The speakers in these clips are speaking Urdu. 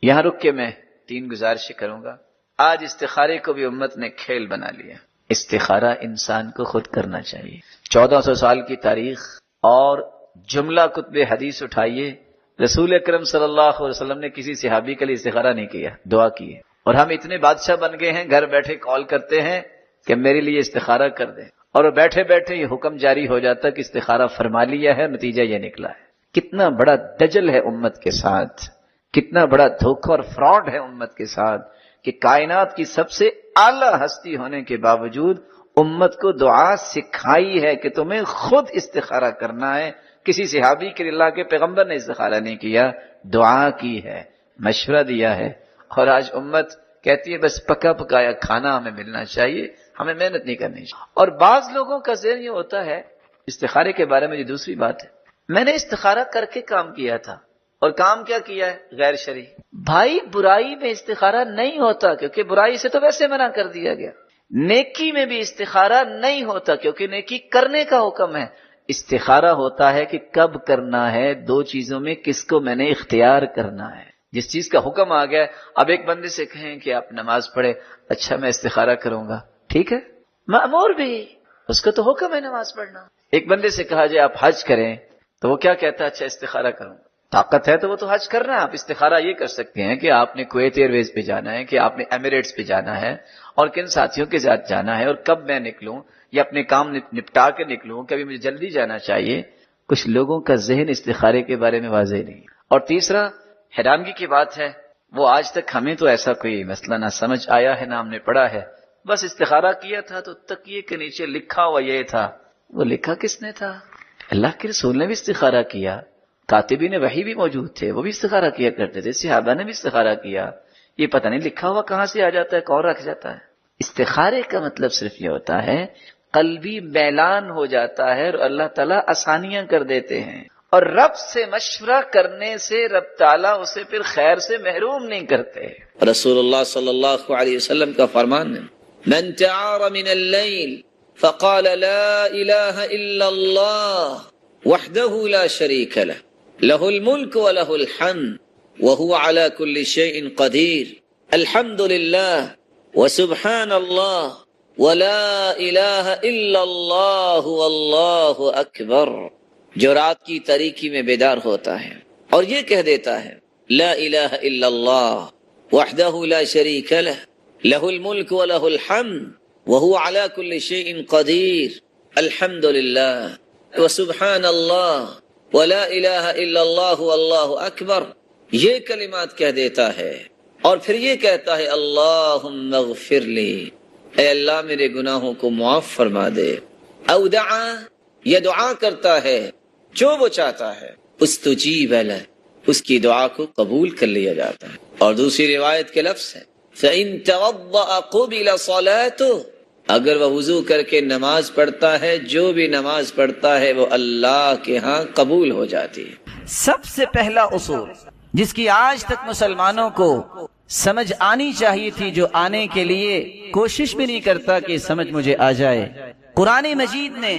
یہاں رک کے میں 3 گزارشیں کروں گا۔ آج استخارے کو بھی امت نے کھیل بنا لیا۔ استخارہ انسان کو خود کرنا چاہیے۔ 1400 سال کی تاریخ اور جملہ کتب حدیث اٹھائیے، رسول اکرم صلی اللہ علیہ وسلم نے کسی صحابی کے لیے استخارہ نہیں کیا، دعا کی ہے۔ اور ہم اتنے بادشاہ بن گئے ہیں، گھر بیٹھے کال کرتے ہیں کہ میرے لیے استخارہ کر دیں، اور بیٹھے بیٹھے یہ حکم جاری ہو جاتا کہ استخارہ فرما لیا ہے، نتیجہ یہ نکلا ہے۔ کتنا بڑا دجل ہے امت کے ساتھ، کتنا بڑا دھوکہ اور فراڈ ہے امت کے ساتھ کہ کائنات کی سب سے اعلیٰ ہستی ہونے کے باوجود امت کو دعا سکھائی ہے کہ تمہیں خود استخارہ کرنا ہے۔ کسی صحابی کے اللہ کے پیغمبر نے استخارہ نہیں کیا، دعا کی ہے، مشورہ دیا ہے۔ اور آج امت کہتی ہے بس پکا پکایا کھانا ہمیں ملنا چاہیے، ہمیں محنت نہیں کرنی چاہیے۔ اور بعض لوگوں کا ذہن یہ ہوتا ہے، استخارے کے بارے میں یہ دوسری بات ہے، میں نے استخارہ کر کے کام کیا تھا، اور کام کیا کیا ہے؟ غیر شرعی۔ بھائی برائی میں استخارہ نہیں ہوتا، کیونکہ برائی سے تو ویسے منع کر دیا گیا۔ نیکی میں بھی استخارہ نہیں ہوتا، کیونکہ نیکی کرنے کا حکم ہے۔ استخارہ ہوتا ہے کہ کب کرنا ہے، 2 چیزوں میں کس کو میں نے اختیار کرنا ہے۔ جس چیز کا حکم آ گیا، اب ایک بندے سے کہیں کہ آپ نماز پڑھے، اچھا میں استخارہ کروں گا، ٹھیک ہے، مأمور بھی، اس کو تو حکم ہے نماز پڑھنا۔ ایک بندے سے کہا جائے آپ حج کریں، تو وہ کیا کہتا ہے؟ اچھا استخارہ کروں، طاقت ہے تو وہ تو حج کرنا ہے۔ آپ استخارہ یہ کر سکتے ہیں کہ آپ نے کویت ایئر ویز پہ جانا ہے، کہ آپ نے ایمریٹس پہ جانا ہے، اور کن ساتھیوں کے ساتھ جانا ہے، اور کب میں نکلوں، یا اپنے کام نپٹا کے نکلوں، کبھی مجھے جلدی جانا چاہیے۔ کچھ لوگوں کا ذہن استخارے کے بارے میں واضح نہیں۔ اور تیسرا، حیرانگی کی بات ہے، وہ آج تک ہمیں تو ایسا کوئی مسئلہ نہ سمجھ آیا ہے، نہ ہم نے پڑھا ہے۔ بس استخارہ کیا تھا تو تکیے کے نیچے لکھا ہوا یہ تھا۔ وہ لکھا کس نے تھا؟ اللہ کے رسول نے بھی استخارہ کیا، کاتبین وحی بھی موجود تھے، وہ بھی استخارہ کیا کرتے تھے، صحابہ نے بھی استخارہ کیا۔ یہ پتہ نہیں لکھا ہوا کہاں سے آ جاتا ہے، کون رکھ جاتا ہے۔ استخارے کا مطلب صرف یہ ہوتا ہے قلبی میلان ہو جاتا ہے، اور اللہ تعالیٰ آسانیاں کر دیتے ہیں، اور رب سے مشورہ کرنے سے رب تعالیٰ اسے پھر خیر سے محروم نہیں کرتے۔ رسول اللہ صلی اللہ علیہ وسلم کا فرمان ہے، من تعار من اللیل فقال لا الہ الا اللہ وحدہ لا شریک لہ لہ الملک ولہ الحمد وہو علی کل شیء قدیر الحمد للہ وسبحان اللہ ولا الہ الا اللہ واللہ اکبر۔ جو رات کی تاریکی میں بیدار ہوتا ہے اور یہ کہہ دیتا ہے لا الہ الا اللہ وحدہ لا شریک لہ لہ الملک ولہ الحمد وہو علی کل شیء قدیر الحمد للہ وسبحان اللہ ولا الہ الا اللہ واللہ اکبر، یہ کلمات کہہ دیتا ہے، اور پھر یہ کہتا ہے اللہم اغفر لی، اے اللہ میرے گناہوں کو معاف فرما دے۔ او دعا، یہ دعا کرتا ہے جو وہ چاہتا ہے، استجیب لہ، اس کی دعا کو قبول کر لیا جاتا ہے۔ اور دوسری روایت کے لفظ ہے فَإِن تَوَضَّأَ قُبِلَ صَلَاتُهُ، اگر وہ وضو کر کے نماز پڑھتا ہے، جو بھی نماز پڑھتا ہے وہ اللہ کے ہاں قبول ہو جاتی ہے۔ سب سے پہلا اصول جس کی آج تک مسلمانوں کو سمجھ آنی چاہیے تھی، جو آنے کے لیے کوشش بھی نہیں کرتا کہ سمجھ مجھے آ جائے۔ قرآن مجید نے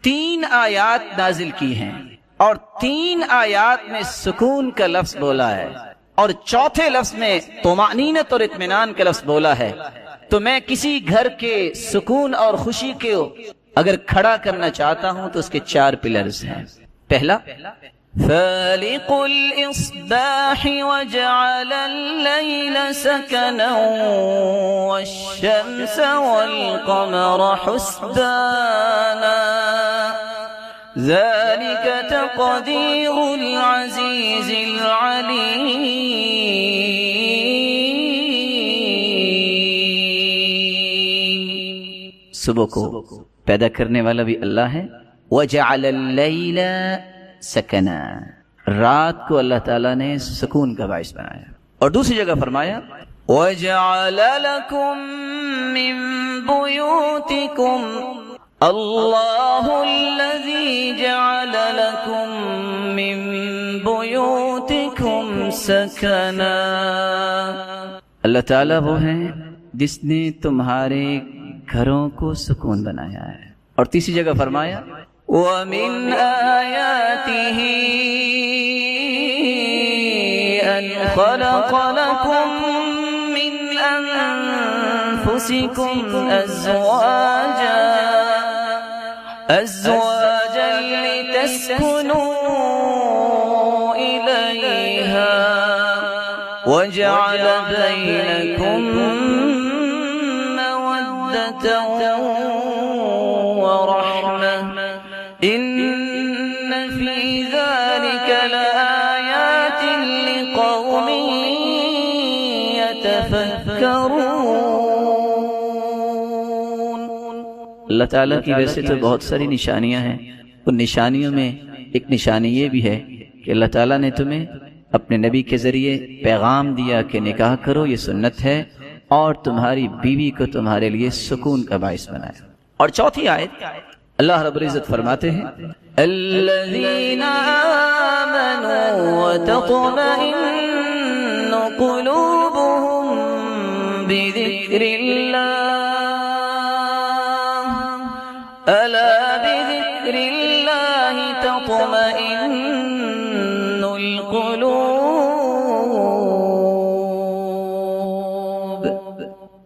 3 آیات نازل کی ہیں، اور 3 آیات میں سکون کا لفظ بولا ہے، اور چوتھے لفظ میں طمأنینت اور اطمینان کا لفظ بولا ہے۔ تو میں کسی گھر کے سکون اور خوشی کو اگر کھڑا کرنا چاہتا ہوں تو اس کے 4 پلرز ہیں۔ پہلا، فالق الإصباح وجعل الليل سكنا والشمس والقمر حسبانا ذلك تقدير العزيز العليم۔ صبح کو پیدا کرنے والا بھی اللہ ہے، وجعل الليل سکنا، رات کو اللہ تعالیٰ نے سکون کا باعث بنایا۔ اور دوسری جگہ فرمایا وَجَعَلَ لَكُم مِّن بُيُوتِكُمْ اللَّهُ الَّذِي جَعَلَ لَكُم مِّن بُيُوتِكُمْ سَكَنًا، اللہ تعالیٰ وہ ہے جس نے تمہارے گھروں کو سکون بنایا ہے۔ اور تیسری جگہ فرمایا وَمِنْ آيَاتِهِ أن خلق لكم من أنفسكم أزواجا لتسكنوا إليها وجعل بينكم مودة ورحمة إن في ذلك لآيات لقوم يتفكرون. اللہ تعالیٰ کی ویسے تو بہت ساری نشانیاں ہیں، ان نشانیوں میں ایک نشانی یہ بھی ہے کہ اللہ تعالیٰ نے تمہیں اپنے نبی کے ذریعے پیغام دیا کہ نکاح کرو، یہ سنت ہے، اور تمہاری بیوی کو تمہارے لیے سکون کا باعث بنایا. اور چوتھی آیت اللہ رب العزت فرماتے ہیں الذین آمنوا وتطمئن قلوبهم بذکر اللہ الا بذکر اللہ تطمئن القلوب.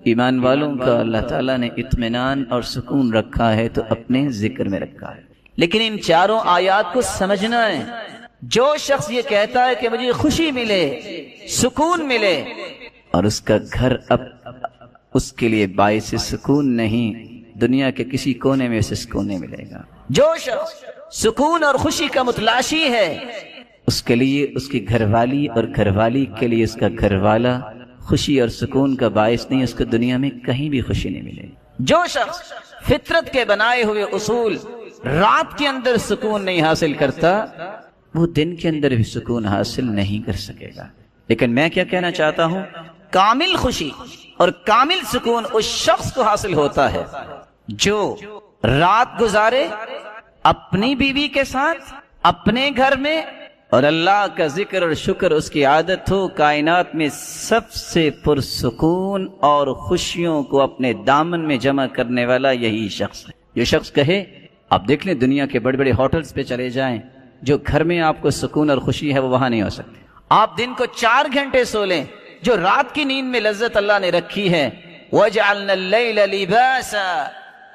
ایمان والوں کا اللہ تعالیٰ نے اطمینان اور سکون رکھا ہے تو اپنے ذکر میں رکھا ہے. لیکن ان چاروں آیات کو سمجھنا ہے. جو شخص یہ کہتا ہے کہ مجھے خوشی ملے، سکون ملے، اور اس کا گھر اب اس کے لیے باعث سکون نہیں، دنیا کے کسی کونے میں اسے سکون نہیں ملے گا. جو شخص سکون اور خوشی کا متلاشی ہے، اس کے لیے اس کی گھر والی اور گھر والی کے لیے اس کا گھر والا خوشی اور سکون کا باعث نہیں، اس کو دنیا میں کہیں بھی خوشی نہیں ملے. جو شخص فطرت کے بنائے ہوئے اصول رات کے اندر سکون نہیں حاصل کرتا، وہ دن کے اندر بھی سکون حاصل نہیں کر سکے گا. لیکن میں کیا کہنا چاہتا ہوں، کامل خوشی اور کامل سکون اس شخص کو حاصل ہوتا ہے جو رات گزارے اپنی بیوی کے ساتھ اپنے گھر میں، اور اللہ کا ذکر اور شکر اس کی عادت ہو. کائنات میں سب سے پرسکون اور خوشیوں کو اپنے دامن میں جمع کرنے والا یہی شخص ہے. جو شخص کہے، آپ دیکھ لیں دنیا کے بڑے بڑے ہوٹلز پہ چلے جائیں، جو گھر میں آپ کو سکون اور خوشی ہے وہ وہاں نہیں ہو سکتی. آپ دن کو 4 گھنٹے سو لیں، جو رات کی نیند میں لذت اللہ نے رکھی ہے، وَجَعَلْنَا اللَّيْلَ لِبَاسًا،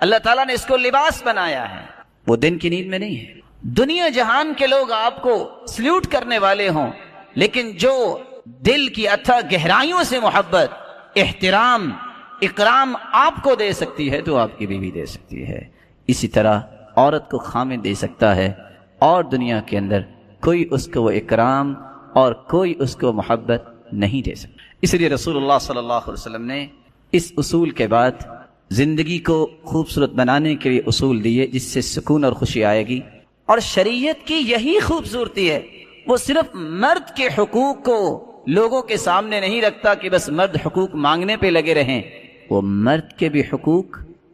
اللہ تعالیٰ نے اس کو لباس بنایا ہے، وہ دن کی نیند میں نہیں ہے. دنیا جہان کے لوگ آپ کو سلیوٹ کرنے والے ہوں، لیکن جو دل کی اتھا گہرائیوں سے محبت، احترام، اکرام آپ کو دے سکتی ہے تو آپ کی بیوی دے سکتی ہے. اسی طرح عورت کو خامن دے سکتا ہے، اور دنیا کے اندر کوئی اس کو وہ اکرام اور کوئی اس کو محبت نہیں دے سکتا. اس لیے رسول اللہ صلی اللہ علیہ وسلم نے اس اصول کے بعد زندگی کو خوبصورت بنانے کے لیے اصول دیے جس سے سکون اور خوشی آئے گی. اور شریعت کی یہی خوبصورتی ہے، وہ صرف مرد کے حقوق کو لوگوں کے سامنے نہیں رکھتا کہ بس مرد حقوق مانگنے پہ لگے رہیں. وہ مرد کے بھی حقوق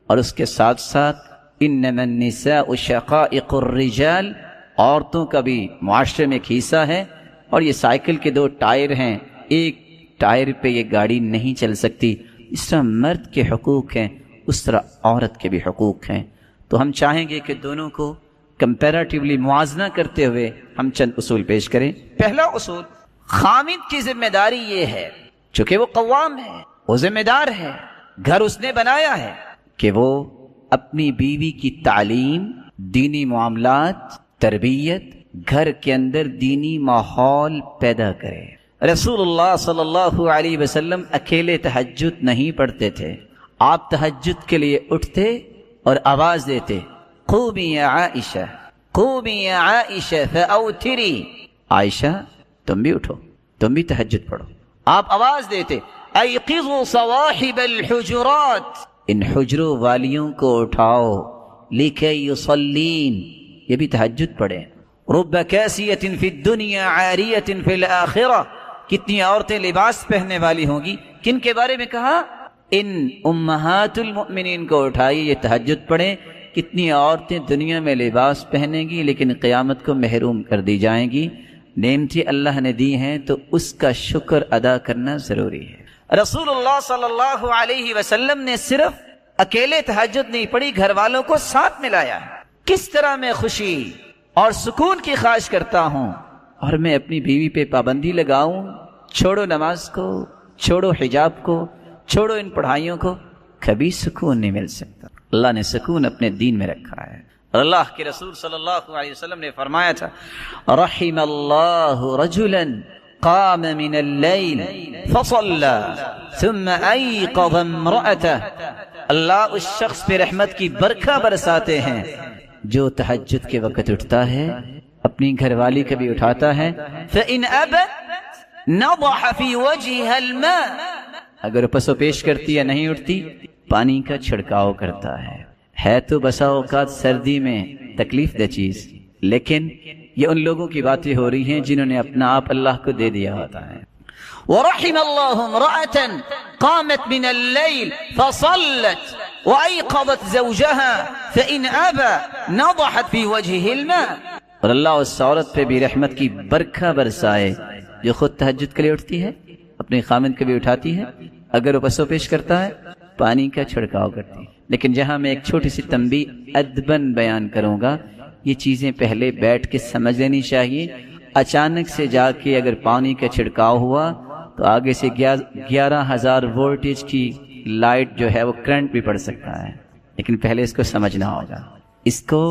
اور اس کے ساتھ ساتھ انما النساء شقائق الرجال، عورتوں کا بھی معاشرے میں ایک حصہ ہے. اور یہ سائیکل کے 2 ٹائر ہیں، ایک ٹائر پہ یہ گاڑی نہیں چل سکتی. اس طرح مرد کے حقوق ہیں، اس طرح عورت کے بھی حقوق ہیں. تو ہم چاہیں گے کہ دونوں کو کمپیریٹیولی موازنہ کرتے ہوئے ہم چند اصول پیش کریں. پہلا اصول، خامد کی ذمہ داری یہ ہے، چونکہ وہ قوام ہے، وہ ذمہ دار ہے، گھر اس نے بنایا ہے، کہ وہ اپنی بیوی کی تعلیم، دینی معاملات، تربیت، گھر کے اندر دینی ماحول پیدا کرے. رسول اللہ صلی اللہ علیہ وسلم اکیلے تہجد نہیں پڑھتے تھے. آپ تہجد کے لیے اٹھتے اور آواز دیتے، قومی یا عائشہ، قومی یا عائشہ فاوتری، عائشہ تم بھی اٹھو، تم بھی تہجد پڑھو. آپ آواز دیتے، ایقظوا صواحب الحجرات، ان حجروں والیوں کو اٹھاؤ، لکھی یصلین، یہ بھی تہجد پڑھیں. رب کاسیۃ فی الدنیا عاریۃ فی الآخرہ، کتنی عورتیں لباس پہننے والی ہوں گی. کن کے بارے میں کہا؟ ان امہات المؤمنین کو اٹھائیے، یہ تہجد پڑھیں. کتنی عورتیں دنیا میں لباس پہنیں گی لیکن قیامت کو محروم کر دی جائیں گی. نعمتیں اللہ نے دی ہیں تو اس کا شکر ادا کرنا ضروری ہے. رسول اللہ صلی اللہ علیہ وسلم نے صرف اکیلے تہجد نہیں پڑھی، گھر والوں کو ساتھ ملایا ہے. کس طرح میں خوشی اور سکون کی خواہش کرتا ہوں اور میں اپنی بیوی پہ پابندی لگاؤں چھوڑو نماز کو، چھوڑو حجاب کو، چھوڑو ان پڑھائیوں کو، کبھی سکون نہیں مل سکتا۔ اللہ نے سکون اپنے دین میں رکھا ہے، اور اللہ کے رسول صلی اللہ علیہ وسلم نے فرمایا تھا رحم اللہ رجلا قام من اللیل فصلى ثم ایقظ امرأته، اللہ اس شخص پہ رحمت کی برکھا برساتے ہیں جو تہجد کے وقت اٹھتا ہے، اپنی گھر والی کبھی اٹھاتا ہے، فإن أبت نضح في وجهها الماء، اگر پس و پیش کرتی یا نہیں اٹھتی پانی کا چھڑکاؤ کرتا ہے تو بسا اوقات سردی میں تکلیف دہ چیز، لیکن یہ ان لوگوں کی باتیں ہو رہی ہیں جنہوں نے اپنا آپ اللہ کو دے دیا ہوتا ہے۔ وَرَحِمَ اللَّهُ امْرَأَةً قَامَتْ مِنَ اللَّيْلِ فَصَلَّتْ وَأَيْقَظَتْ زَوْجَهَا فَإِنْ أَبَى نَضَحَتْ فِي وَجْهِهِ الْمَاء، اور اللہ اس عورت پہ بھی رحمت کی برکھا برسائے جو خود تہجد کے لیے اٹھتی ہے، اپنے خامند کو بھی اٹھاتی ہے، اگر وہ پسو پیش کرتا ہے پانی کا چھڑکاؤ کرتی ہے۔ لیکن جہاں میں ایک چھوٹی سی تنبیہ ادباً بیان کروں گا، یہ چیزیں پہلے بیٹھ کے سمجھ لینی چاہیے۔ اچانک سے جا کے اگر پانی کا چھڑکاؤ ہوا تو آگے سے 11,000 وولٹیج کی لائٹ جو ہے وہ کرنٹ بھی پڑ سکتا ہے، لیکن پہلے اس کو سمجھنا ہوگا، اس کو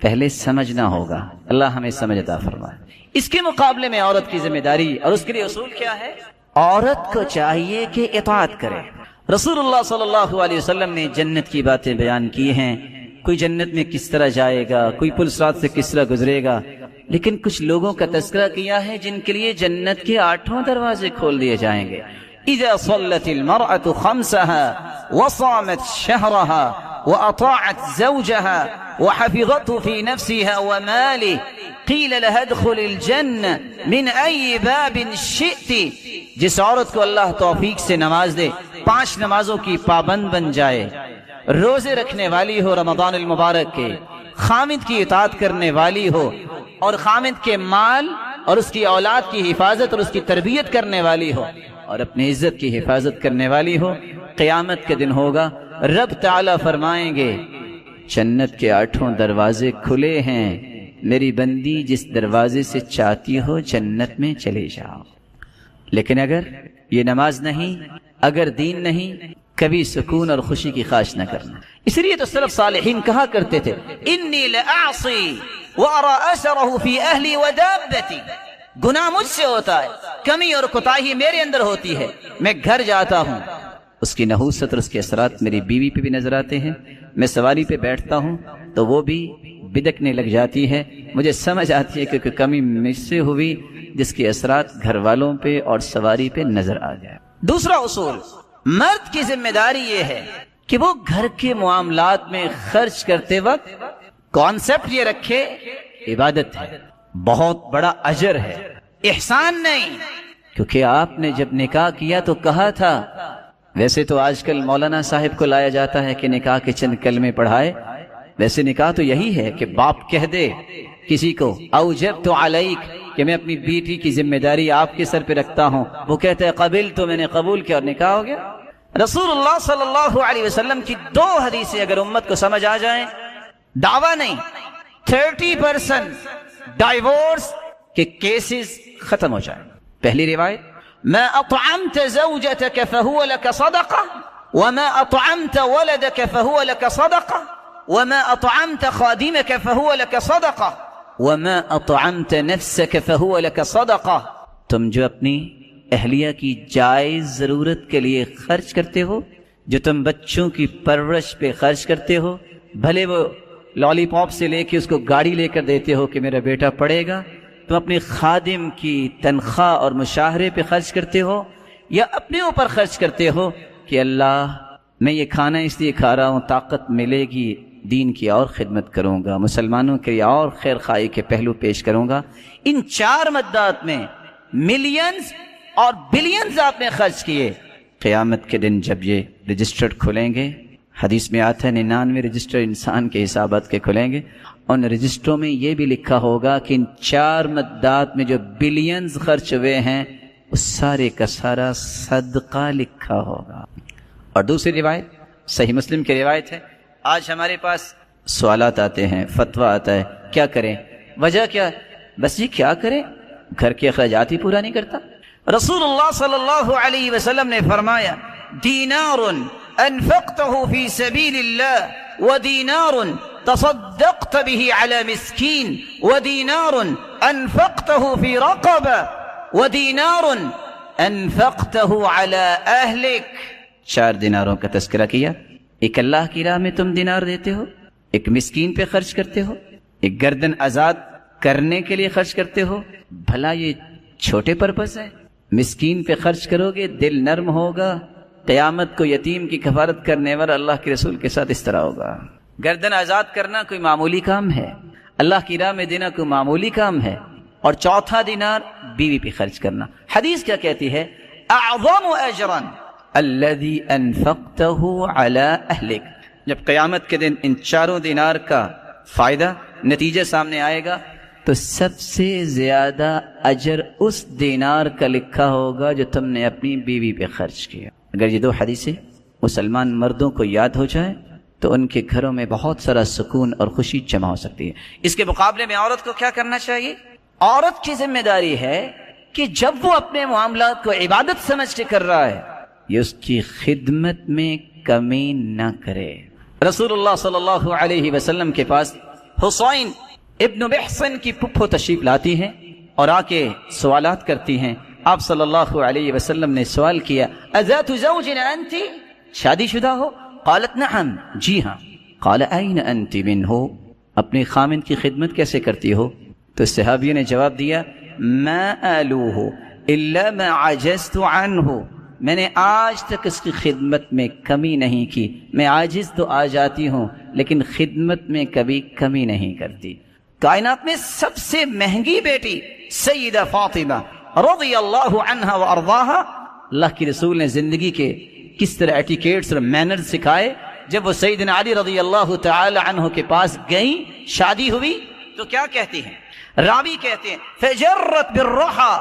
پہلے سمجھنا ہوگا۔ اللہ ہمیں سمجھ عطا فرمائے۔ اس کے مقابلے میں عورت کی ذمہ داری اور اس کے لیے اصول کیا ہے؟ عورت کو چاہیے کہ اطاعت کرے۔ رسول اللہ صلی اللہ علیہ وسلم نے جنت کی باتیں بیان کی ہیں، کوئی جنت میں کس طرح جائے گا، کوئی پل صراط سے کس طرح گزرے گا، لیکن کچھ لوگوں کا تذکرہ کیا ہے جن کے لیے جنت کے 8 دروازے کھول دیے جائیں گے۔ اذا صلت المرأة خمسها وصامت شهرها واطاعت زوجها وحفظته في نفسها وماله قيل لها ادخل الجنة من اي باب شئت، جس عورت کو اللہ توفیق سے نواز دے، 5 نمازوں کی پابند بن جائے، روزے رکھنے والی ہو رمضان المبارک کے، خامد کی اطاعت کرنے والی ہو، اور خامد کے مال اور اس کی اولاد کی حفاظت اور اس کی تربیت کرنے والی ہو، اور اپنی عزت کی حفاظت کرنے والی ہو، قیامت کے دن ہوگا رب تعالیٰ فرمائیں گے جنت کے 8 دروازے کھلے ہیں، میری بندی جس دروازے سے چاہتی ہو جنت میں چلے جاؤ۔ لیکن اگر یہ نماز نہیں، اگر دین نہیں، کبھی سکون اور خوشی کی خواہش نہ کرنا۔ اس لیے تو سلف صالحین کہا کرتے تھے انی لأعصی وارى اثره في اہلی ودابتی، گناہ مجھ سے ہوتا ہے، کمی اور کوتاہی میرے اندر ہوتی ہے، میں گھر جاتا ہوں، اس کی نحوست اور اس کے اثرات میری بیوی پہ بھی نظر آتے ہیں، میں سواری پہ بیٹھتا ہوں تو وہ بھی بدکنے لگ جاتی ہے، مجھے سمجھ آتی ہے کہ کوئی کمی مجھ سے ہوئی جس کے اثرات گھر والوں پہ اور سواری پہ نظر آ جائے۔ دوسرا اصول، مرد کی ذمہ داری یہ ہے کہ وہ گھر کے معاملات میں خرچ کرتے وقت کانسیپٹ یہ رکھے عبادت ہے، بہت بڑا اجر ہے، احسان نہیں، کیونکہ آپ نے جب نکاح کیا تو کہا تھا، ویسے تو آج کل مولانا صاحب کو لایا جاتا ہے کہ نکاح کے چند کلمے پڑھائے، ویسے نکاح تو یہی ہے کہ باپ کہہ دے کسی کو اوجبت علیک کہ میں اپنی بیٹی کی ذمہ داری آپ کے سر پہ رکھتا ہوں، وہ کہتا ہے قبل تو میں نے قبول کیا اور نکاح ہو گیا۔ رسول اللہ صلی اللہ علیہ وسلم کی 2 حدیثیں اگر امت کو سمجھ آ جائیں، دعویٰ نہیں، 30% ڈائیورس کے کیسز ختم ہو جائیں۔ پہلی روایت، ما اطعمت زوجتك فهو لك صدقة وما اطعمت ولدك فهو لك صدقة وما اطعمت خادمك فهو لك صدقة وما اطعمت نفسك فهو لك صدقة، تم جو اپنی اہلیہ کی جائز ضرورت کے لیے خرچ کرتے ہو، جو تم بچوں کی پرورش پہ خرچ کرتے ہو، بھلے وہ لالی پاپ سے لے کے اس کو گاڑی لے کر دیتے ہو کہ میرا بیٹا پڑھے گا، تم اپنے خادم کی تنخواہ اور مشاہرے پہ خرچ کرتے ہو، یا اپنے اوپر خرچ کرتے ہو کہ اللہ میں یہ کھانا اس لیے کھا رہا ہوں طاقت ملے گی دین کی اور خدمت کروں گا، مسلمانوں کے لیے اور خیر خواہی کے پہلو پیش کروں گا، ان 4 مدات میں ملینز اور بلینز آپ نے خرچ کیے، قیامت کے دن جب یہ رجسٹر کھلیں گے، حدیث میں آتا ہے 99 رجسٹر انسان کے حسابات کے کھلیں گے، ان رجسٹروں میں یہ بھی لکھا ہوگا کہ ان 4 مدات میں جو بلینز خرچ ہوئے ہیں اس سارے کا سارا صدقہ لکھا ہوگا۔ اور دوسری روایت صحیح مسلم کی روایت ہے، آج ہمارے پاس سوالات آتے ہیں، فتویٰ آتا ہے، کیا کریں؟ وجہ کیا؟ بس یہ کیا کریں، گھر کے اخراجات ہی پورا نہیں کرتا۔ رسول اللہ صلی اللہ علیہ وسلم نے فرمایا دینار انفقته فی سبیل اللہ ودینار تصدقت به على مسکین ودینار انفقته فی رقبہ ودینار انفقته على اہلک. 4 دیناروں کا تذکرہ کیا. ایک اللہ کی راہ میں تم دینار دیتے ہو, ایک مسکین پہ خرچ کرتے ہو, ایک گردن آزاد کرنے کے لیے خرچ کرتے ہو. بھلا یہ چھوٹے پرپس ہے؟ مسکین پہ خرچ کرو گے دل نرم ہوگا. قیامت کو یتیم کی کفارت کرنے والا اللہ کے رسول کے ساتھ اس طرح ہوگا. گردن آزاد کرنا کوئی معمولی کام ہے, اللہ کی راہ میں دینا کوئی معمولی کام ہے. اور چوتھا دینار بیوی پہ خرچ کرنا. حدیث کیا کہتی ہے؟ اعظم اجرا الذي انفقته على اهلك. جب قیامت کے دن ان 4 دینار کا فائدہ نتیجہ سامنے آئے گا تو سب سے زیادہ اجر اس دینار کا لکھا ہوگا جو تم نے اپنی بیوی پہ خرچ کیا. اگر یہ 2 حدیثیں مسلمان مردوں کو یاد ہو جائے تو ان کے گھروں میں بہت سارا سکون اور خوشی جمع ہو سکتی ہے. اس کے مقابلے میں عورت کو کیا کرنا چاہیے؟ عورت کی ذمہ داری ہے کہ جب وہ اپنے معاملات کو عبادت سمجھ کے کر رہا ہے یہ اس کی خدمت میں کمی نہ کرے. رسول اللہ صلی اللہ علیہ وسلم کے پاس حسین ابن محسن کی پھپھو تشریف لاتی ہیں اور آ کے سوالات کرتی ہیں. آپ صلی اللہ علیہ وسلم نے سوال کیا اذات زوج انت؟ شادی شدہ ہو؟ قالت نعم, جی ہاں. قال این انت منہ؟ اپنے خامن کی خدمت کیسے کرتی ہو؟ تو صحابی نے جواب دیا ما آلوہ الا ما عجزت عنہ. میں نے آج تک اس کی خدمت میں کمی نہیں کی. میں عاجز تو آ جاتی ہوں لیکن خدمت میں کبھی کمی نہیں کرتی. کائنات میں سب سے مہنگی بیٹی سیدہ فاطمہ رضی اللہ عنہا وارضاہا, اللہ کی رسول نے زندگی کے کس طرح ایٹیکیٹس اور مینر سکھائے. جب وہ سیدنا علی رضی اللہ تعالی عنہ کے پاس گئیں, شادی ہوئی تو کیا کہتی ہیں؟ راوی کہتے ہیں فجرت بالرحا.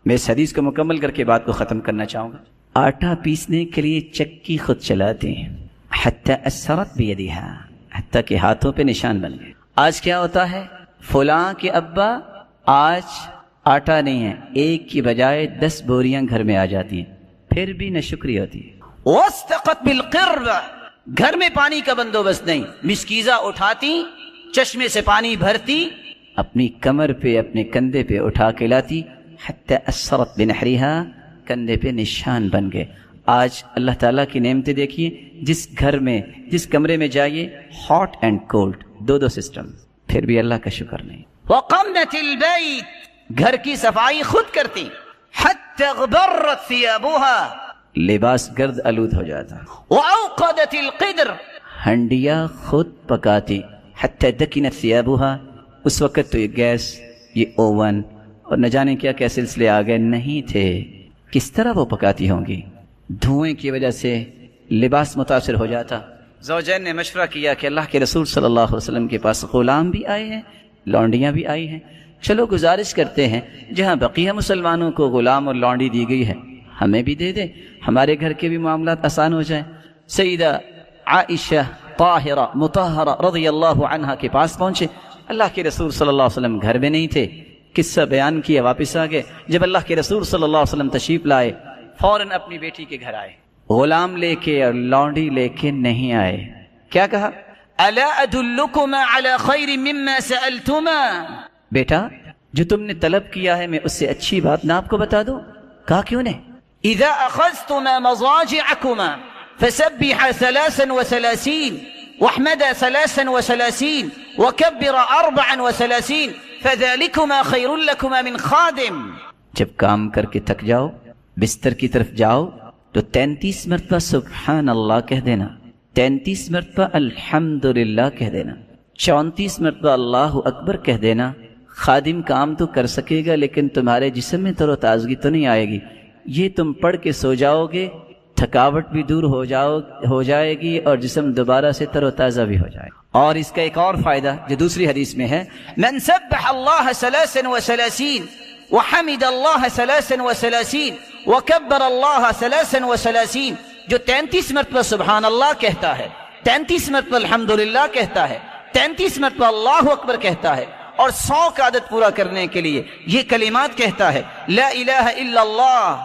میں اس حدیث کو مکمل کر کے بات کو ختم کرنا چاہوں گا. آٹا پیسنے کے لیے چکی خود چلاتے ہیں حتی اثرت بیدہا, حتی کہ ہاتھوں پہ نشان بن گئے. آج کیا ہوتا ہے؟ فلاں کے ابا آج آٹا نہیں ہے, ایک کی بجائے 10 بوریاں گھر میں آ جاتی ہیں, پھر بھی نہ شکری ہوتی ہے. واستقت بالقرب, گھر میں پانی کا بندوبست نہیں, مسکیزہ اٹھاتی, چشمے سے پانی بھرتی, اپنی کمر پہ اپنے کندھے پہ اٹھا کے لاتی. حتی اثرت بنحرہا, کندھے پہ نشان بن گئے. آج اللہ تعالیٰ کی نعمتیں دیکھیے. جس گھر میں جس کمرے میں جائیے ہاٹ اینڈ کولڈ 2 سسٹم, پھر بھی اللہ کا شکر نہیں. وقمنت البیت, گھر کی صفائی خود کرتی. حتی غبرت ثیابها, لباس گرد آلود ہو جاتا. واوقدت القدر, ہنڈیاں خود پکاتی. حتی دکنت ثیابها, اس وقت تو یہ گیس, یہ اوون اور نہ جانے کیا کیا سلسلے آ گئے نہیں تھے. کس طرح وہ پکاتی ہوں گی؟ دھوئیں کی وجہ سے لباس متاثر ہو جاتا. زوجین نے مشورہ کیا کہ اللہ کے رسول صلی اللہ علیہ وسلم کے پاس غلام بھی آئے ہیں, لونڈیاں بھی آئی ہیں, چلو گزارش کرتے ہیں جہاں بقیہ مسلمانوں کو غلام اور لونڈی دی گئی ہے ہمیں بھی دے دیں, ہمارے گھر کے بھی معاملات آسان ہو جائیں. سیدہ عائشہ طاہرہ مطہرہ رضی اللہ عنہا کے پاس پہنچے. اللہ کے رسول صلی اللہ علیہ وسلم گھر میں نہیں تھے. قصہ بیان کیا, واپس آ گئے. جب اللہ کے رسول صلی اللہ علیہ وسلم تشریف لائے فوراً اپنی بیٹی کے گھر آئے. غلام لے کے اور لونڈی لے کے نہیں آئے. کیا کہا؟ الا ادلکما علی خیر مما سألتما, بیٹا جو تم نے طلب کیا ہے میں اس سے اچھی بات نہ آپ کو بتا دوں؟ کہا کیوں نہیں؟ اذا اخذتما مضاجعکما فسبح 33 واحمد 33 وكبر 34 فذلكما خير لكما من خادم. جب کام کر کے تھک جاؤ بستر کی طرف جاؤ تو 33 مرتبہ سبحان اللہ کہہ دینا, 33 مرتبہ الحمدللہ کہہ دینا, 34 مرتبہ اللہ اکبر کہہ دینا. خادم کام تو کر سکے گا لیکن تمہارے جسم میں تر و تازگی تو نہیں آئے گی. یہ تم پڑھ کے سو جاؤ گے, تھکاوٹ بھی دور ہو جائے گی اور جسم دوبارہ سے تر و تازہ بھی ہو جائے گا. اور اس کا ایک اور فائدہ جو دوسری حدیث میں ہے, من سبح اللہ 33 وحمد اللہ 33 وکبر اللہ 33, جو 33 مرتبہ سبحان اللہ کہتا ہے, 33 مرتبہ الحمدللہ کہتا ہے, 33 مرتبہ اللہ اکبر کہتا ہے اور 100 کا عدد پورا کرنے کے لیے یہ کلمات کہتا ہے، لا الہ الا اللہ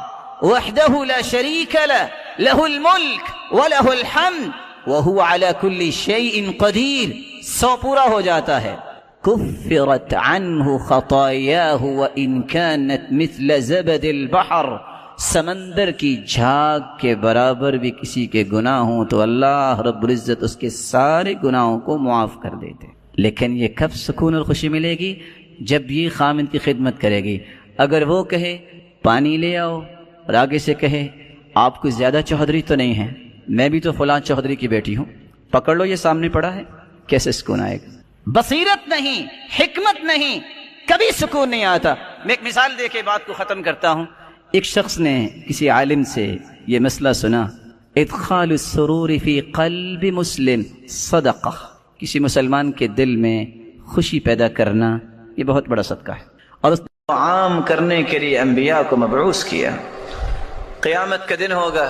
وحدہ لا شریک لہ لہ الملک ولہ الحمد وہو علی کل شیء قدیر، 100 پورا ہو جاتا ہے، کفرت عنہ خطایاہ وان کانت مثل زبد البحر، سمندر کی جھاگ کے برابر بھی کسی کے گناہ ہوں تو اللہ رب العزت اس کے سارے گناہوں کو معاف کر دیتے۔ لیکن یہ کب سکون اور خوشی ملے گی؟ جب یہ خامد کی خدمت کرے گی۔ اگر وہ کہے پانی لے آؤ اور آگے سے کہے آپ کو زیادہ چوہدری تو نہیں ہے، میں بھی تو فلاں چوہدری کی بیٹی ہوں، پکڑ لو یہ سامنے پڑا ہے، کیسے سکون آئے گا؟ بصیرت نہیں، حکمت نہیں، کبھی سکون نہیں آتا۔ میں ایک مثال دے کے بات کو ختم کرتا ہوں۔ ایک شخص نے کسی عالم سے یہ مسئلہ سنا، ادخال السرور فی قلب مسلم صدقہ، کسی مسلمان کے دل میں خوشی پیدا کرنا یہ بہت بڑا صدقہ ہے، اور اس کو عام کرنے کے لیے انبیاء کو مبعوث کیا۔ قیامت کا دن ہوگا،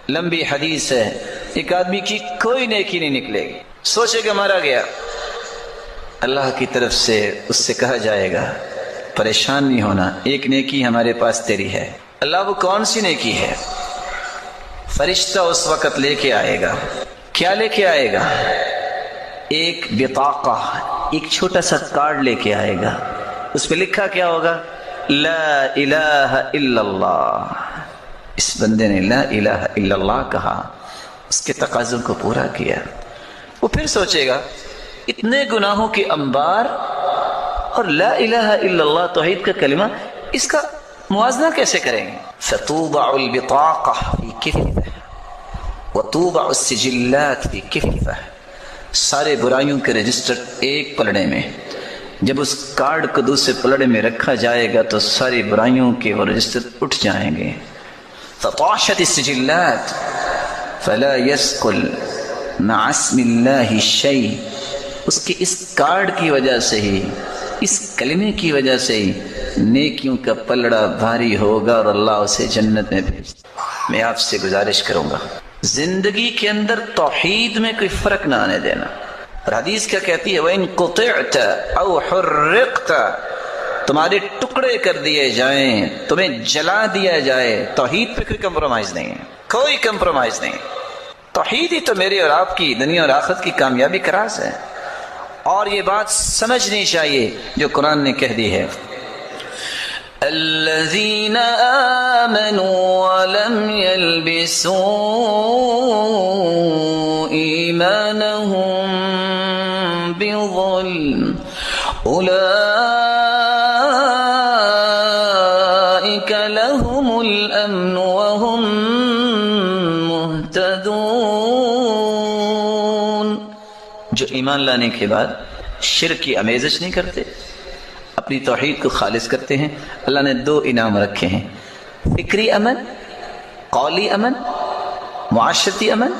لمبی حدیث ہے، ایک آدمی کی کوئی نیکی نہیں نکلے گی، سوچے گا مارا گیا، اللہ کی طرف سے اس سے کہا جائے گا پریشان نہیں ہونا، ایک نیکی ہمارے پاس تیری ہے۔ اللہ وہ کون سی نیکی ہے؟ فرشتہ اس وقت لے کے آئے گا، کیا لے کے آئے گا؟ ایک بطاقہ، ایک چھوٹا سا کارڈ لے کے آئے گا، اس پہ لکھا کیا ہوگا؟ لا الہ الا اللہ۔ اس بندے نے لا الہ الا اللہ کہا، اس کے تقاضوں کو پورا کیا۔ وہ پھر سوچے گا اتنے گناہوں کے انبار اور لا الہ الا اللہ توحید کا کلمہ، اس کا موازنہ کیسے کریں گے؟ فتوضع البطاقہ فی کفہ وتوضع السجلات فی کفہ، سارے برائیوں کے رجسٹر ایک پلڑے میں، جب اس کارڈ کو دوسرے پلڑے میں رکھا جائے گا تو ساری برائیوں کے وہ رجسٹر اٹھ جائیں گے۔ فطاشت السجلات فلا يثقل مع اسم اللہ شیء، اس کے اس کارڈ کی وجہ سے ہی، اس کلمے کی وجہ سے ہی نیکیوں کا پلڑا بھاری ہوگا اور اللہ اسے جنت میں بھیجتا۔ میں آپ سے گزارش کروں گا زندگی کے اندر توحید میں کوئی فرق نہ آنے دینا، اور حدیث کیا کہتی ہے؟ وَإِن قُطِعْتَ أَوْ حُرِّقْتَ، تمہارے ٹکڑے کر دیے جائیں، تمہیں جلا دیا جائے، توحید پہ کوئی کمپرومائز نہیں ہے، کوئی کمپرومائز نہیں۔ توحید ہی تو میری اور آپ کی دنیا اور آخرت کی کامیابی کا راز ہے، اور یہ بات سمجھنی چاہیے جو قرآن نے کہہ دی ہے، الذین آمنوا ولم يلبسوا ایمانهم بظلم اولئک لهم الامن وهم مہتدون، جو ایمان لانے کے بعد شرک کی آمیزش نہیں کرتے، اپنی توحید کو خالص کرتے ہیں۔ اللہ نے 2 انعام رکھے ہیں، فکری امن، قولی امن، معاشرتی امن۔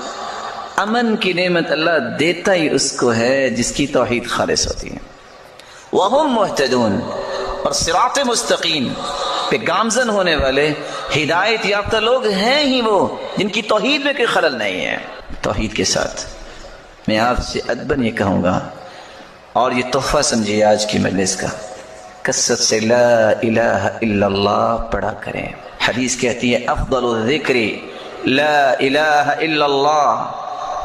امن کی نعمت اللہ دیتا ہی اس کو ہے جس کی توحید خالص ہوتی ہے۔ وَهُمْ مُهْتَدُونَ، اور صراط مستقیم پہ گامزن ہونے والے ہدایت یافتہ لوگ ہیں ہی وہ جن کی توحید میں کوئی خلل نہیں ہے۔ توحید کے ساتھ میں آپ سے ادباً یہ کہوں گا، اور یہ تحفہ سمجھیے آج کی مجلس کا، کثرت سے لا الہ الا اللہ پڑھا کریں۔ حدیث کہتی ہے افضل الذکر لا الہ الا اللہ،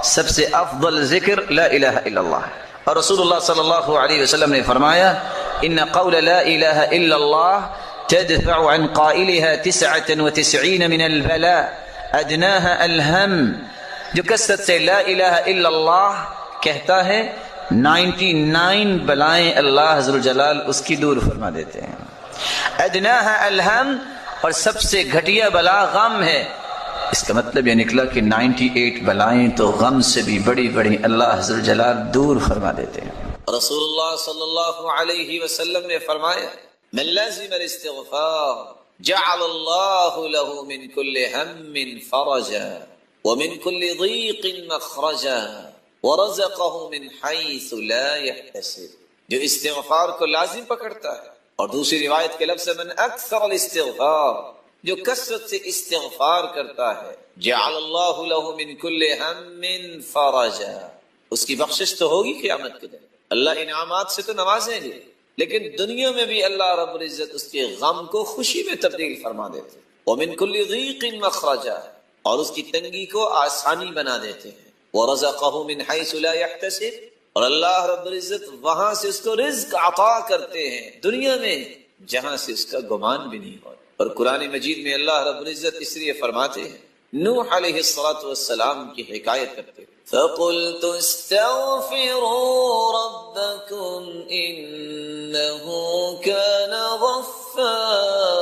سب سے افضل ذکر لا الہ الا اللہ، اور رسول اللہ صلی اللہ علیہ وسلم نے فرمایا ان قول لا الہ الا اللہ تدفع عن قائلها 99 من البلاء ادناها الہم، جو کثرت سے لا الہ الا اللہ کہتا ہے 99 بلائیں اللہ عز وجل اس کی دور فرما دیتے ہیں۔ ادناها الہم، اور سب سے گھٹیا بلا غم ہے، اس کا مطلب یہ نکلا کہ 98 بلائیں تو غم سے بھی بڑی بڑی اللہ عز وجل دور فرما دیتے ہیں۔ رسول اللہ صلی اللہ علیہ وسلم نے فرمایا من لازم الاستغفار جعل اللہ له من كل هم فرجا ومن كل ضيق مخرجا ورزقه من حيث لا يحتسب، جو استغفار کو لازم پکڑتا ہے، اور دوسری روایت کے لفظ من اکثر الاستغفار، جو کثرت سے استغفار کرتا ہے، جعل اللہ له من كل هم فرجا، اس کی بخشش تو ہوگی قیامت کے دن، اللہ انعامات سے تو نوازیں گے، لیکن دنیا میں بھی اللہ رب العزت اس کے غم کو خوشی میں تبدیل فرما دیتے ہیں۔ وَمِن كُلِّ ضِيقٍ مَخْرَجًا، اور اس کی تنگی کو آسانی بنا دیتے ہیں۔ وَرَزَقَهُ مِنْ حَيْثُ لَا يَحْتَسِبُ، اور اللہ رب العزت وہاں سے اس کو رزق عطا کرتے ہیں دنیا میں جہاں سے اس کا گمان بھی نہیں ہو۔ اور قرآن مجید میں اللہ رب العزت اس لیے فرماتے ہیں، نوح علیہ السلام کی حکایت کرتے ہیں، فَقُلْتُ اسْتَغْفِرُوا رَبَّكُمْ إِنَّهُ كَانَ غَفَّارًا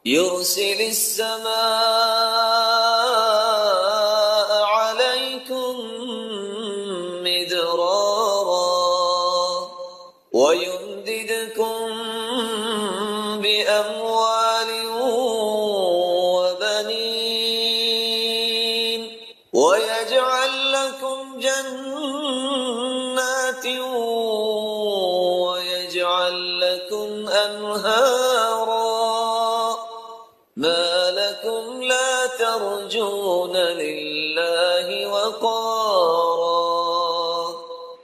يُرْسِلِ السَّمَاءَ عَلَيْكُمْ مِدْرَارًا وَيُمْدِدْكُمْ بِأَمْوَالٍ وَبَنِينَ وَيَجْعَلْ لَكُمْ جَنَّاتٍ وَيَجْعَلْ لَكُمْ أَنْهَارًا مَا لَكُمْ لَا تَرْجُونَ لِلَّهِ وَقَارًا۔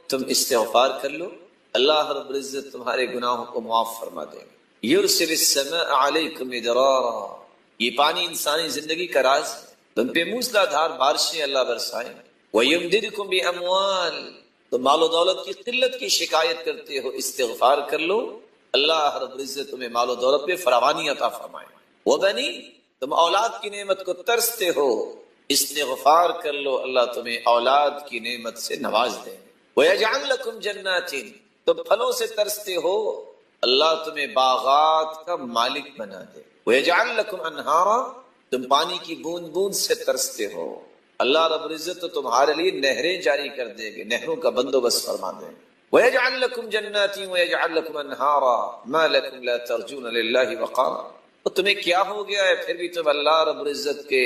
تم استغفار کر لو، اللہ رب العزت تمہارے گناہوں کو معاف فرما دے گا۔ یرسل السماء علیکم مدرارا، یہ پانی انسانی زندگی کا راز ہے، تم پہ موسلا دھار بارشیں اللہ برسائیں۔ وَيُمْدِدْكُمْ بِأَمْوَالٍ، تم مال و دولت کی قلت کی شکایت کرتے ہو، استغفار کر لو، اللہ رب العزت تمہیں مال و دولت پہ فراوانی عطا فرمائے۔ وَبَنِينَ، تم اولاد کی نعمت کو ترستے ہو، استغفار کر لو، اللہ تمہیں اولاد کی نعمت سے نواز دے۔ وَيَجْعَلْ لَكُمْ جَنَّاتٍ، تم پھلوں سے ترستے ہو، اللہ تمہیں باغات کا مالک بنا دے۔ وَيَجْعَلْ لَكُمْ أَنْهَارًا، تم پانی کی بوند بوند سے ترستے ہو، اللہ رب العزت تو تمہارے لیے نہریں جاری کر دے گے، نہروں کا بندوبست فرما دے۔ وَيَجْعَلْ لَكُمْ جَنَّاتٍ وَيَجْعَلْ لَكُمْ أَنْهَارًا مَا لَكُمْ لَا تَرْجُونَ لِلَّهِ وَقَارًا، تو تمہیں کیا ہو گیا ہے پھر بھی تم اللہ رب العزت کے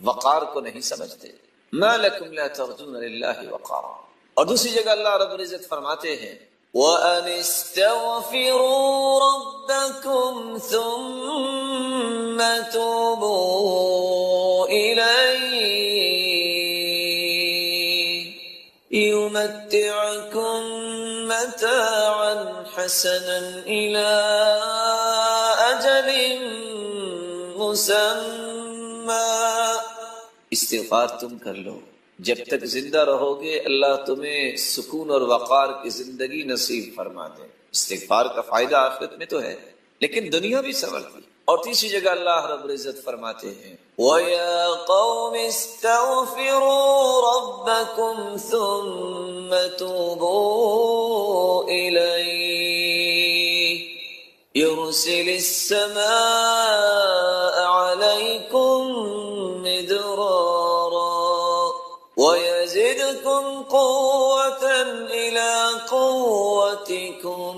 وقار کو نہیں سمجھتے۔ مَا لَكُمْ لَا تَرْجُونَ لِلَّهِ وَقَارًا۔ اور دوسری جگہ اللہ رب العزت فرماتے ہیں، وَأَنِ اسْتَغْفِرُوا رَبَّكُمْ ثُمَّ تُوبُوا إِلَيْهِ يُمَتِّعْكُمْ مَتَاعًا حَسَنًا إِلَىٰ أَجَلٍ مُّسَمًّى، استغفار تم کر لو، جب تک زندہ رہو گے اللہ تمہیں سکون اور وقار کی زندگی نصیب فرما دے۔ استغفار کا فائدہ آخرت میں تو ہے لیکن دنیا بھی سنورتی۔ اور تیسری جگہ اللہ رب العزت فرماتے ہیں، وَيَا قَوْمِ اسْتَغْفِرُوا رَبَّكُمْ ثُمَّ تُوبُوا إِلَيْهِ يُرْسِلِ السَّمَاءَ عَلَيْكُمْ مِدْرَارًا وَيَزِدْكُمْ قُوَّةً إِلَىٰ قُوَّتِكُمْ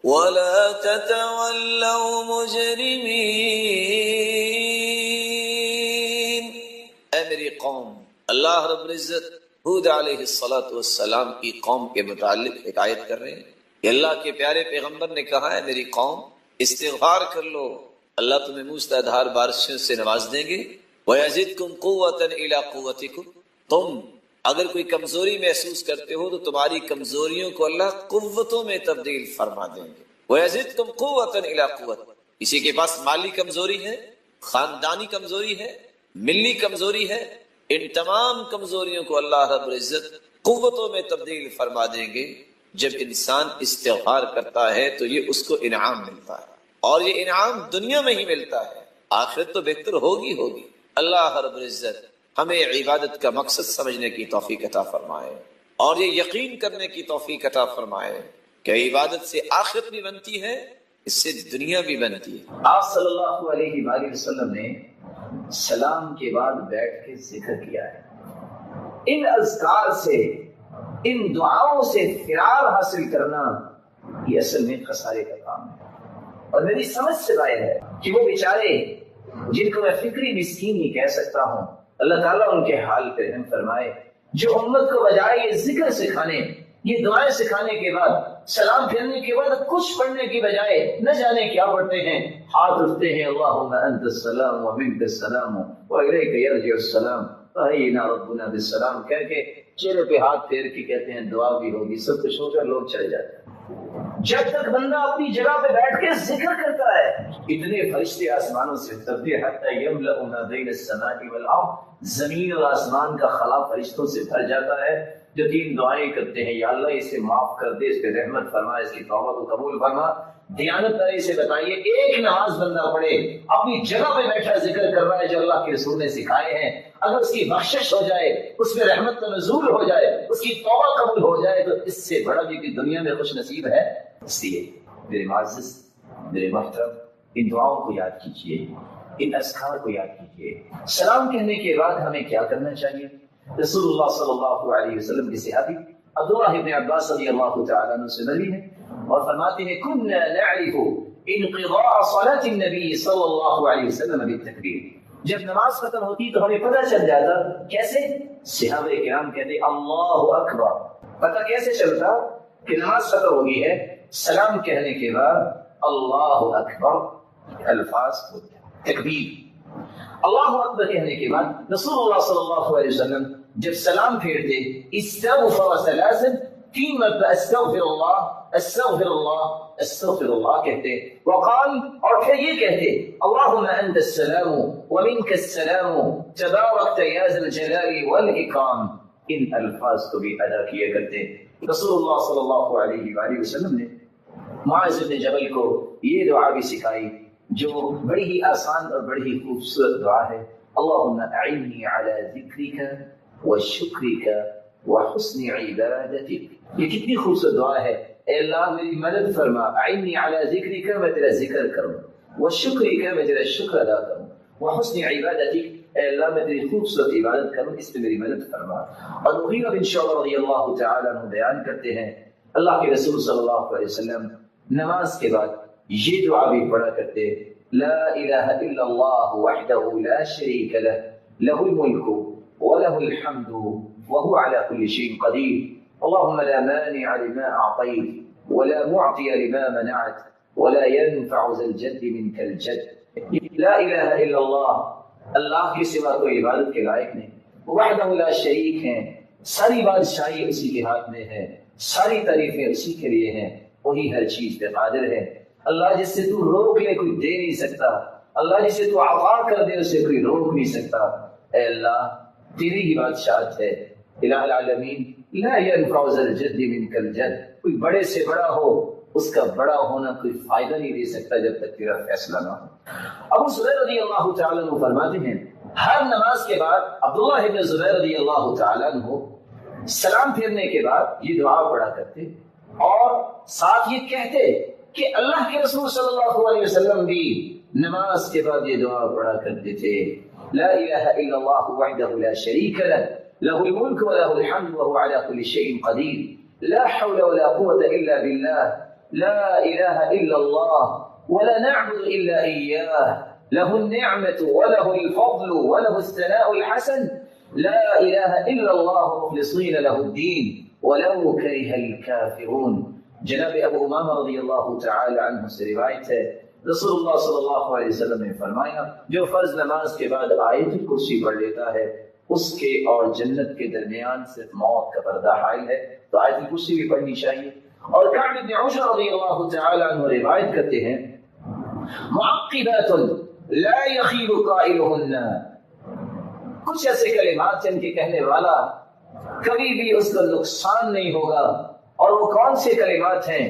وَلَا تَتَوَلَّوْا مُجْرِمِينَ۔ اے میری قوم، اللہ رب العزت ہود علیہ السلام کی قوم کے متعلق حکایت کر رہے ہیں کہ اللہ کے پیارے پیغمبر نے کہا ہے میری قوم استغفار کر لو، اللہ تمہیں موسلا دھار بارشوں سے نواز دیں گے۔ وَيَزِدْكُمْ قُوَّةً إِلَىٰ قُوَّتِكُمْ، تم اگر کوئی کمزوری محسوس کرتے ہو تو تمہاری کمزوریوں کو اللہ قوتوں میں تبدیل فرما دیں گے۔ وَيَزِدْكُمْ قُوَّةً إِلَىٰ قُوَّةٍ، کسی کے پاس مالی کمزوری ہے، خاندانی کمزوری ہے، ملی کمزوری ہے، ان تمام کمزوریوں کو اللہ رب العزت قوتوں میں تبدیل فرما دیں گے۔ جب انسان استغفار کرتا ہے تو یہ اس کو انعام ملتا ہے، اور یہ انعام دنیا میں ہی ملتا ہے، آخرت تو بہتر ہوگی۔ اللہ رب العزت ہمیں عبادت کا مقصد سمجھنے کی توفیق عطا فرمائے اور یہ یقین کرنے کی توفیق عطا فرمائے کہ عبادت سے آخرت بھی بنتی ہے، اس سے دنیا بھی بنتی ہے۔ آپ صلی اللہ علیہ وآلہ وسلم نے سلام کے بعد بیٹھ کے ذکر کیا ہے۔ ان اذکار سے، ان دعاؤں سے فرار حاصل کرنا یہ اصل میں خسارے کا کام ہے، اور میری سمجھ سے ظاہر ہے کہ وہ بیچارے جن کو میں فکری مسکین ہی کہہ سکتا ہوں، اللہ تعالیٰ ان کے حال پہ رحم فرمائے، جو امت کو بجائے یہ ذکر سکھانے، یہ دعائیں سکھانے کے بعد، سلام پھیرنے کے بعد کچھ پڑھنے کی بجائے نہ جانے کیا پڑھتے ہیں، ہاتھ اٹھتے ہیں اللہم انت السلام و منک السلام و الیک یرجع السلام، فحیینا ربنا بالسلام کہہ کے چہرے پہ ہاتھ پھیر کے کہتے ہیں دعا بھی ہوگی، سب کچھ ہو کر لوگ چلے جاتے ہیں۔ جب تک بندہ اپنی جگہ پہ بیٹھ کے ذکر کرتا ہے اتنے فرشتے آسمانوں سے اترتے ہیں حتی یملأ ما بین السماء والارض، زمین اور آسمان کا خلا فرشتوں سے بھر جاتا ہے جو 3 دعائیں کرتے ہیں، یا اللہ اسے معاف کر دے، اس پہ رحمت فرما، اس کی توبہ کو قبول فرما۔ دیانت داری سے بتائیے ایک نماز بندہ پڑھے اپنی جگہ پہ بیٹھا ذکر کر رہا ہے جو اللہ کے رسول نے سکھائے ہیں، اگر اس کی بخشش ہو جائے، اس میں رحمت کا نزول ہو جائے، اس کی توبہ قبول ہو جائے، تو اس سے بڑا بھی کہ دنیا میں خوش نصیب ہے۔ اس لیے میرے معزز، میرے محترم، ان دعاؤں کو یاد کیجیے، ان اذکار کو یاد کیجیے۔ سلام کہنے کے بعد ہمیں کیا کرنا چاہیے؟ رسول اللہ صلی اللہ علیہ وسلم کے صحابی عبداللہ ابن عباس رضی اللہ تعالیٰ عنہ سے نبی ہیں اور فرماتے ہیں كنا نعرف انقضاء صلاة النبی صلی اللہ علیہ وسلم بالتکبیر، جب نماز ختم ہوتی تو ہمیں پتہ چل جاتا۔ کیسے؟ صحابہ کرام کہتے اللہ اکبر۔ پتہ کیسے چلتا کہ نماز ختم ہو گئی ہے؟ سلام کہنے کے بعد اللہ اکبر الفاظ ہوتے ہیں، تکبیر۔ اللہ اکبر کہنے کے بعد رسول اللہ صلی اللہ علیہ وسلم جب سلام پھیرتے استغفر ثلاثا، 3 مرتبہ استغفر اللہ استغفر اللہ استغفر اللہ کہتے، وقال اور پھر یہ کہتے اللہم انت السلام ومنک السلام تبارکت یا ذا الجلال والاکرام۔ ان الفاظ کو بھی ادا کیا کرتے۔ رسول اللہ صلی اللہ علیہ وآلہ وسلم نے معاذ بن جبل کو یہ دعا بھی سکھائی جو بڑی ہی آسان اور بڑی ہی خوبصورت دعا ہے، اللہم اعنی علی ذکرک وشکرک وحسن عبادتک۔ یہ کتنی خوبصورت دعا ہے، اے اللہ میری مدد فرما، اعنی علی ذکرک میں تیرا ذکر کروں، وشکرک میں تیرا شکر ادا کروں، وحسن عبادتک اے اللہ میں تیری خوبصورت عبادت کروں، اس میں میری مدد فرما۔ اور مغیرہ بن شعبہ رضی اللہ تعالیٰ عنہ بیان کرتے ہیں اللہ کے رسول صلی اللہ علیہ وسلم نماز کے بعد یہ دعا بھی پڑھا کرتے، لا الہ الا اللہ وحدہ لا شریک لہ، لہ الملک ولہ الحمد وهو على كل شيء قدیر، اللهم لا مانع لما اعطیت ولا معطی لما منعت ولا ينفع ذا الجد منك الجد۔ لا الہ الا اللہ، اللہ کے سوا کوئی عبادت کے لائق نہیں، وحدہ لا شریک ہیں، ساری بادشاہی اسی کے ہاتھ میں ہے، ساری تعریفیں اسی کے لیے ہیں، وہی ہر چیز پہ قادر ہے۔ اللہ جس سے تو روک لے کوئی دے نہیں سکتا، اللہ جس سے تو عطا کر دے اسے کوئی روک نہیں سکتا۔ اے اللہ تیری ہی بادشاہت ہے، الہ العالمین لا ينفع ذا الجد منك الجد، کوئی بڑے سے بڑا ہو اس کا بڑا ہونا کوئی فائدہ نہیں دے سکتا جب تک تیرا فیصلہ نہ ہو۔ ابو زبیر رضی اللہ تعالیٰ عنہ فرماتے ہیں ہر نماز کے بعد عبداللہ ابن زبیر رضی اللہ تعالیٰ عنہ سلام پھیرنے کے بعد یہ دعا پڑھا کرتے اور ساتھ یہ کہتے کہ اللہ کے رسول صلی اللہ علیہ وسلم بھی نماز کے بعد یہ دعا پڑھا کرتے تھے، لا الہ الا اللہ وحدہ لا شریک لہ، لہ الملک ولہ الحمد وهو على كل شيء قدیر، لا حول ولا قوة الا باللہ، لا الہ الا اللہ ولا نعبد الا اياه، له النعمة وله الفضل وله الثناء الحسن، لا الہ الا اللہ مخلصین له الدین ولو کرہ الکافرون۔ جناب ابو امامہ رضی اللہ تعالی عنہ سے روایت ہے رسول اللہ صلی اللہ علیہ وسلم نے فرمایا جو فرض نماز کے بعد آیت الکرسی پڑھ لیتا ہے اس کے اور جنت کے درمیان صرف موت کا پردہ حائل ہے، تو آیت الکرسی بھی پڑھنی چاہیے۔ اور کعب بن عجرہ رضی اللہ تعالی عنہ روایت کرتے ہیں معقبات لا یخیب قائلہن، کچھ ایسے کلمات جن کے کہنے والا کبھی بھی اس کا نقصان نہیں ہوگا، اور وہ کون سے کلمات ہیں؟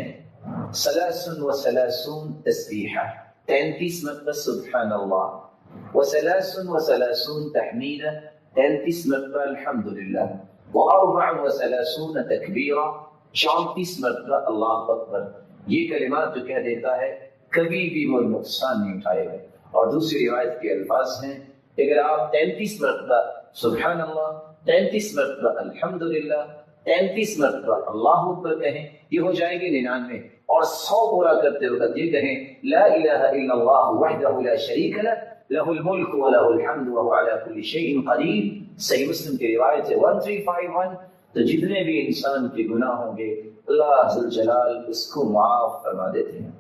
ثلاث و ثلاثون تسبیحہ، 33 مرتبہ سبحان اللہ، و ثلاث و ثلاثون تحمیدہ، 33 مرتبہ الحمدللہ، و اربع و ثلاثون تکبیرہ، 34 مرتبہ اللہ اکبر۔ یہ کلمات جو کہہ دیتا ہے کبھی بھی وہ نقصان نہیں اٹھائے گا۔ اور دوسری روایت کے الفاظ ہیں اگر آپ 33 مرتبہ سبحان اللہ، 33 مرتبہ الحمدللہ، 33 مرتبہ اللہ اکبر کہیں، یہ ہو جائیں گے 99، اور 100 پورا کرتے وقت یہ کہیں لا الہ الا اللہ وحدہ لا شریک لہ، لہ الملک ولہ الحمد وہو علی کل شیء قدیر۔ صحیح مسلم کی روایت ہے 1351۔ تو جتنے بھی انسان کے گناہ ہوں گے اللہ ذو الجلال اس کو معاف فرما دیتے ہیں۔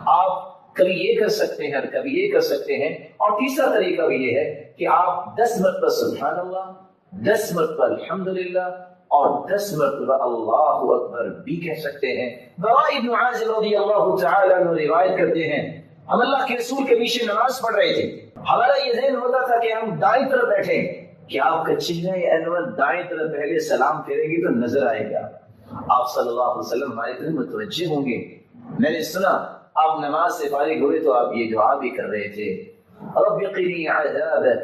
آپ کبھی یہ کر سکتے ہیں اور کبھی یہ کر سکتے ہیں، اور تیسرا طریقہ بھی یہ ہے کہ آپ 10 مرتبہ سبحان اللہ، 10 مرتبہ الحمدللہ اور 10 مرتبہ اللہ اکبر بھی کہہ سکتے ہیں۔ براء بن عازب رضی اللہ تعالی عنہ روایت کرتے ہیں ہم اللہ کے رسول کے پیچھے نماز پڑھ رہے تھے، ہمارا یہ ذہن ہوتا تھا کہ ہم دائیں طرف بیٹھے کہ آپ کا چہرہ انور دائیں طرف پہلے سلام پھیرے گی تو نظر آئے گا، آپ صلی اللہ علیہ وسلم ہماری طرف متوجہ ہوں گے۔ میں نے سنا آپ نماز سے فارغ ہوئے تو آپ یہ دعا بھی کر رہے تھے، رب قنی عذابک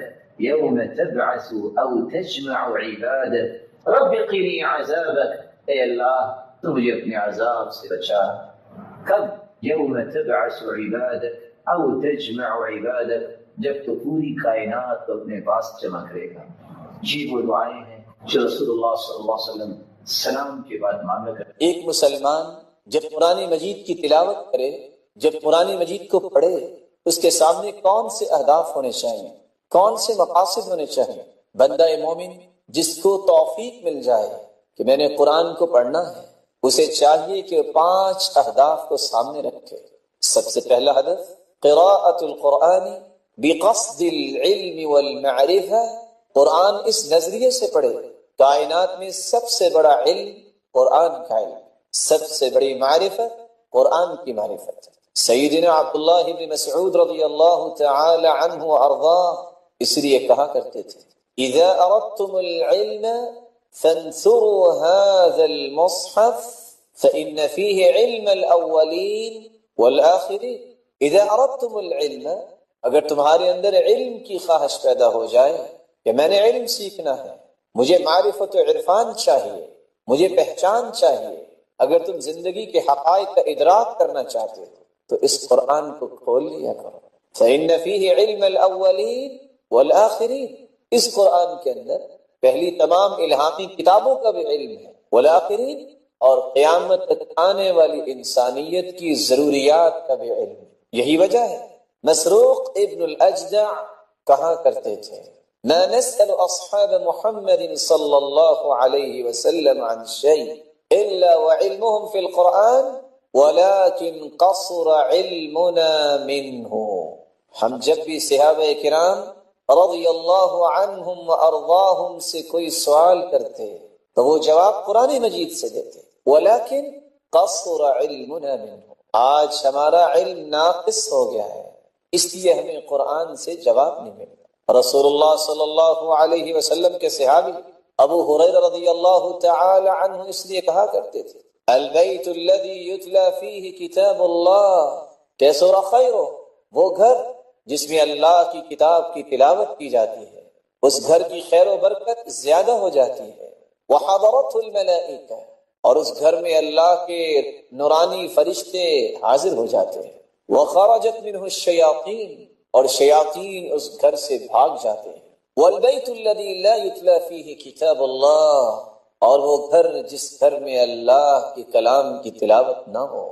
یوم تبعث او تجمع عبادک، رب قنی عذابک، اے اللہ تو مجھے اپنے عذاب سے بچا، کب؟ یوم تبعث عبادک او تجمع عبادک، جب تو پوری کائنات کو اپنے پاس جمع کرے گا۔ یہ وہ دعائیں ہیں جو رسول اللہ صلی اللہ علیہ وسلم سلام کے بعد مانگا کرتے۔ ایک مسلمان جب قرآن مجید کی تلاوت کرے، جب قرآن مجید کو پڑھے، اس کے سامنے کون سے اہداف ہونے چاہیے، کون سے مقاصد ہونے چاہیے؟ بندہ مومن جس کو توفیق مل جائے کہ میں نے قرآن کو پڑھنا ہے، اسے چاہیے کہ 5 اہداف کو سامنے رکھے۔ سب سے پہلا ہدف قراءۃ القرآن بقصد العلم والمعرفہ، قرآن اس نظریے سے پڑھے کائنات میں سب سے بڑا علم قرآن کا علم، سب سے بڑی معرفت قرآن کی معرفت۔ سیدنا عبداللہ بن مسعود رضی اللہ تعالی عنہ وارضاہ اس لیے کہا کرتے تھے اذا اردتم العلم فانثروا هذا المصحف فإن فيه علم الاولین والآخرین۔ اذا اردتم العلم، اگر تمہارے اندر علم کی خواہش پیدا ہو جائے کہ میں نے علم سیکھنا ہے، مجھے معرفت و عرفان چاہیے، مجھے پہچان چاہیے، اگر تم زندگی کے حقائق کا ادراک کرنا چاہتے ہو تو اس قرآن کو کھول لیا کرو۔ فإن فيه علم الاولین والآخرین، اس قرآن کے اندر پہلی تمام الہامی کتابوں کا بھی علم ہے، والآخرین، اور قیامت تک آنے والی انسانیت کی ضروریات کا بھی علم ہے۔ یہی وجہ ہے مسروق ابن الاجدع کہا کرتے تھے ما نسأل اصحاب محمد صلی اللہ علیہ وسلم عن شيء الا وعلمهم في القرآن ولكن قصر علمنا منه۔ ہم جب بھی صحابہ کرام رضی اللہ عنہم وارضاہم سے کوئی سوال کرتے تو وہ جواب قرآن مجید سے دیتے، ولیکن قصر علمنا منه، آج ہمارا علم ناقص ہو گیا ہے اس لیے ہمیں قرآن سے جواب نہیں ملتا۔ رسول اللہ صلی اللہ علیہ وسلم کے صحابی ابو ہریرہ رضی اللہ تعالی عنہ اس لیے کہا کرتے تھے البیت الذی یتلی فیہ کتاب اللہ کیسر خیرہ، وہ گھر جس میں اللہ کی کتاب کی تلاوت کی جاتی ہے اس گھر کی خیر و برکت زیادہ ہو جاتی ہے۔ وحضرته الملائکہ، اور اس گھر میں اللہ کے نورانی فرشتے حاضر ہو جاتے ہیں۔ وخرجت منہ الشیاطین، اور شیاطین اس گھر سے بھاگ جاتے ہیں۔ والبیت الذی لا یتلی فیہ کتاب اللہ، اور وہ گھر جس گھر میں اللہ کے کلام کی تلاوت نہ ہو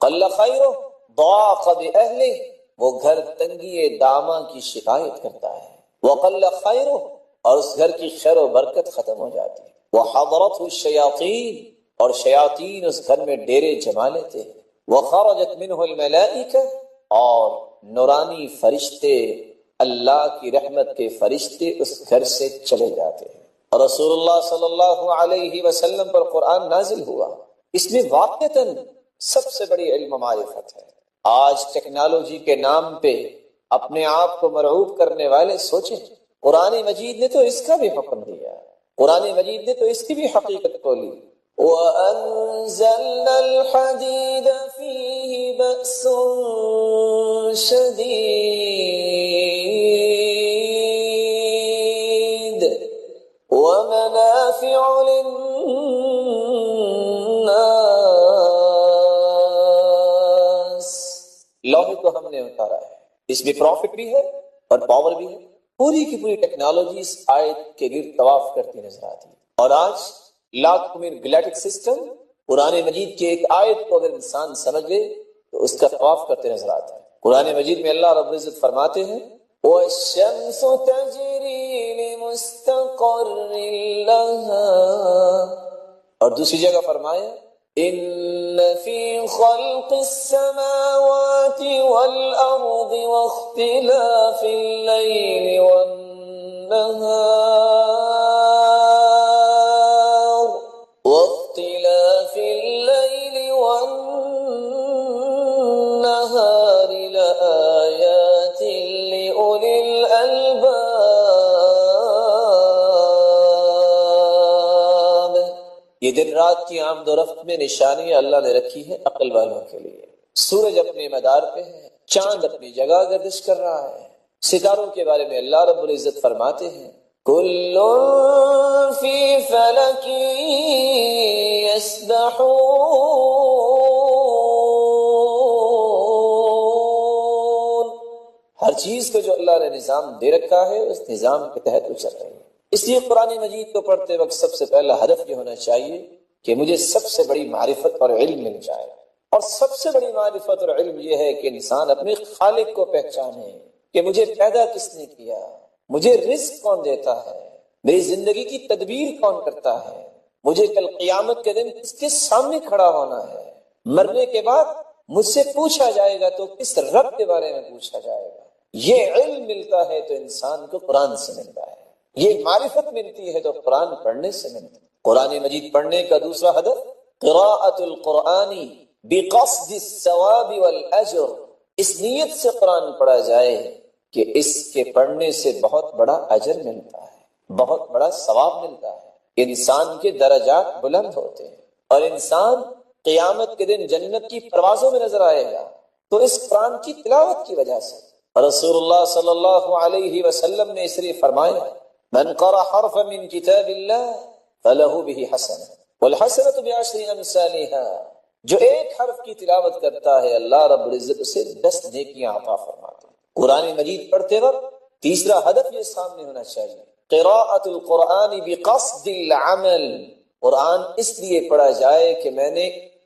قل خیرہ ضاق بأہلہ، وہ گھر تنگی داماں کی شکایت کرتا ہے۔ وقل خیرہ، اور اس گھر کی خیر و برکت ختم ہو جاتی ہے۔ وحضرته الشیاطین، اور شیاطین اس گھر میں ڈیرے جما لیتے ہیں۔ وخرجت منہ الملائکہ، اور نورانی فرشتے اللہ کی رحمت کے فرشتے اس گھر سے چلے جاتے ہیں۔ اور رسول اللہ صلی اللہ علیہ وسلم پر قرآن نازل ہوا، اس میں واقعتاً سب سے بڑی علم معرفت ہے۔ آج ٹیکنالوجی کے نام پہ اپنے آپ کو مرعوب کرنے والے سوچیں، قرآن مجید نے تو اس کا بھی حکم دیا، قرآن مجید نے تو اس کی بھی حقیقت کھولی۔ وَأَنزَلْنَا الْحَدِيدَ فِيهِ بَأْسٌ شَدِيدٌ وَمَنَافِعُ لِلنَّاسِ، لوہے کو ہم نے اتارا ہے، اس میں پروفٹ بھی ہے اور پاور بھی ہے۔ پوری کی پوری ٹیکنالوجی اس آیت کے گرد طواف کرتی نظر آتی ہے۔ اور آج لاکھ میں گلیکٹک سسٹم قرآن مجید کی ایک آیت کو اگر انسان سمجھ لے تو اس کا طواف کرتے نظر آتا ہے۔ قرآن مجید میں اللہ رب العزت فرماتے ہیں وَالشَّمْسُ تَجْرِي لِمُسْتَقَرٍّ لَهَا، اور دوسری جگہ فرمایا إِنَّ فِي خَلْقِ السَّمَاوَاتِ وَالْأَرْضِ وَاخْتِلَافِ اللَّيْلِ وَالنَّهَارِ یہ دن رات کی آمد و رفت میں نشانیاں اللہ نے رکھی ہے عقل والوں کے لیے۔ سورج اپنے مدار پہ ہے، چاند اپنی جگہ گردش کر رہا ہے، ستاروں کے بارے میں اللہ رب العزت فرماتے ہیں کل فی فلک یسبحون، ہر چیز کو جو اللہ نے نظام دے رکھا ہے اس نظام کے تحت وہ چل رہی ہے۔ اس لیے قرآن مجید کو پڑھتے وقت سب سے پہلا ہدف یہ ہونا چاہیے کہ مجھے سب سے بڑی معرفت اور علم مل جائے، اور سب سے بڑی معرفت اور علم یہ ہے کہ انسان اپنے خالق کو پہچانے کہ مجھے پیدا کس نے کیا، مجھے رزق کون دیتا ہے، میری زندگی کی تدبیر کون کرتا ہے، مجھے کل قیامت کے دن کس کے سامنے کھڑا ہونا ہے، مرنے کے بعد مجھ سے پوچھا جائے گا تو کس رب کے بارے میں پوچھا جائے گا۔ یہ علم ملتا ہے تو انسان کو قرآن سے ملتا ہے، یہ معرفت ملتی ہے تو قرآن پڑھنے سے ملتی ہے۔ قرآن مجید پڑھنے کا دوسرا ہدف قراءۃ القرآن بقصد الثواب والاجر، اس نیت سے قرآن پڑھا جائے کہ اس کے پڑھنے سے بہت بڑا اجر ملتا ہے، بہت بڑا ثواب ملتا ہے، انسان کے درجات بلند ہوتے ہیں اور انسان قیامت کے دن جنت کی پروازوں میں نظر آئے گا تو اس قرآن کی تلاوت کی وجہ سے۔ رسول اللہ صلی اللہ علیہ وسلم نے اس لیے فرمایا من قرأ حرفا من کتاب اللہ فلہ بہ حسنہ والحسنۃ بعشر امثالها، جو ایک حرف کی تلاوت کرتا ہے اللہ رب العزت اسے 10 نیکیاں عطا فرماتے ہیں۔ قرآن مجید پڑھتے وقت تیسرا ہدف یہ سامنے ہونا چاہیے قراءۃ القرآن بقصد العمل، قرآن اس لیے پڑھا جائے کہ میں نے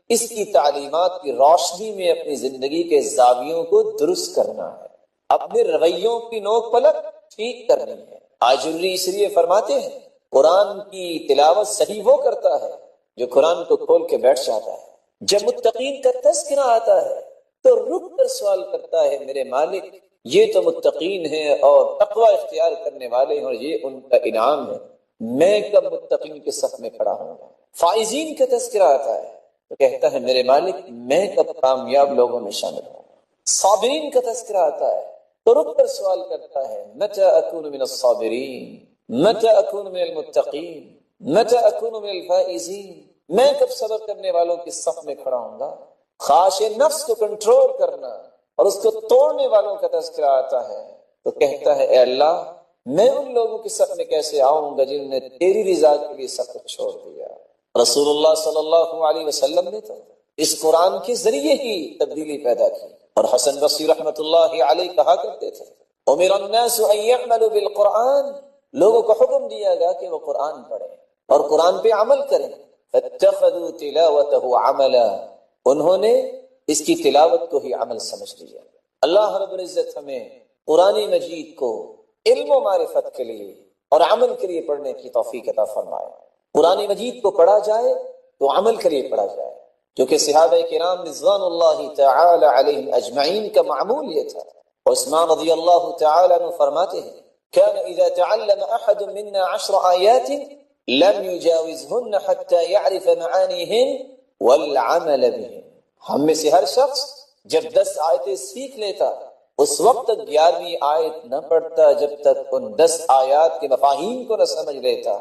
اس کی تعلیمات کی روشنی میں اپنی زندگی کے زاویوں کو درست کرنا ہے، اپنے رویوں کی نوک پلک ٹھیک کرنی ہے۔ آجری اس لیے فرماتے ہیں قرآن کی تلاوت صحیح وہ کرتا ہے جو قرآن کو کھول کے بیٹھ جاتا ہے، جب متقین کا تذکرہ آتا ہے تو رک کر سوال کرتا ہے میرے مالک یہ تو متقین ہیں اور تقوی اختیار کرنے والے ہیں اور یہ ان کا انعام ہے، میں کب متقین کے صف میں کھڑا ہوں گا۔ فائزین کا تذکرہ آتا ہے تو کہتا ہے میرے مالک میں کب کامیاب لوگوں میں شامل ہوں گا۔ صابرین کا تذکرہ آتا ہے تو رک کر سوال کرتا ہے متى اکون من الصابرین، متى اکون من المتقین، متى اکون من الفائزین، میں کب صبر کرنے والوں کے صف میں کھڑا ہوں گا۔ خواہش نفس کو کنٹرول کرنا اور اس کو توڑنے والوں کا تذکرہ آتا ہے تو کہتا ہے اے اللہ میں ان لوگوں کے صف میں کیسے آؤں گا جنہوں نے تیری رضا کے لیے سب کچھ چھوڑ دیا۔ رسول اللہ صلی اللہ علیہ وسلم نے تو اس قرآن کے ذریعے ہی تبدیلی پیدا کی، اور حسن بصری رحمۃ اللہ علیہ کہا کرتے تھے امر الناس ان يعملوا بالقرآن، لوگوں کو حکم دیا گیا کہ وہ قرآن پڑھیں اور قرآن پہ عمل کریں، فاتخذوا تلاوته عملا، انہوں نے اس کی تلاوت کو ہی عمل سمجھ لیا۔ اللہ رب العزت ہمیں قرآن مجید کو علم و معرفت کے لیے اور عمل کے لیے پڑھنے کی توفیق عطا فرمائے۔ قرآن مجید کو پڑھا جائے تو عمل کے لیے پڑھا جائے، کیونکہ صحابہ کرام رضوان اللہ تعالی علیہم اجمعین کا معمول یہ تھا۔ عثمان رضی اللہ تعالی عنہ فرماتے ہیں كان اذا تعلم احد منا 10 آیات لم يجاوزهن حتى يعرف معانيهن والعمل بهن، ہم میں سے ہر شخص جب 10 آیتیں سیکھ لیتا اس وقت تک 11ویں آیت نہ پڑھتا جب تک ان 10 آیات کے مفاہیم کو نہ سمجھ لیتا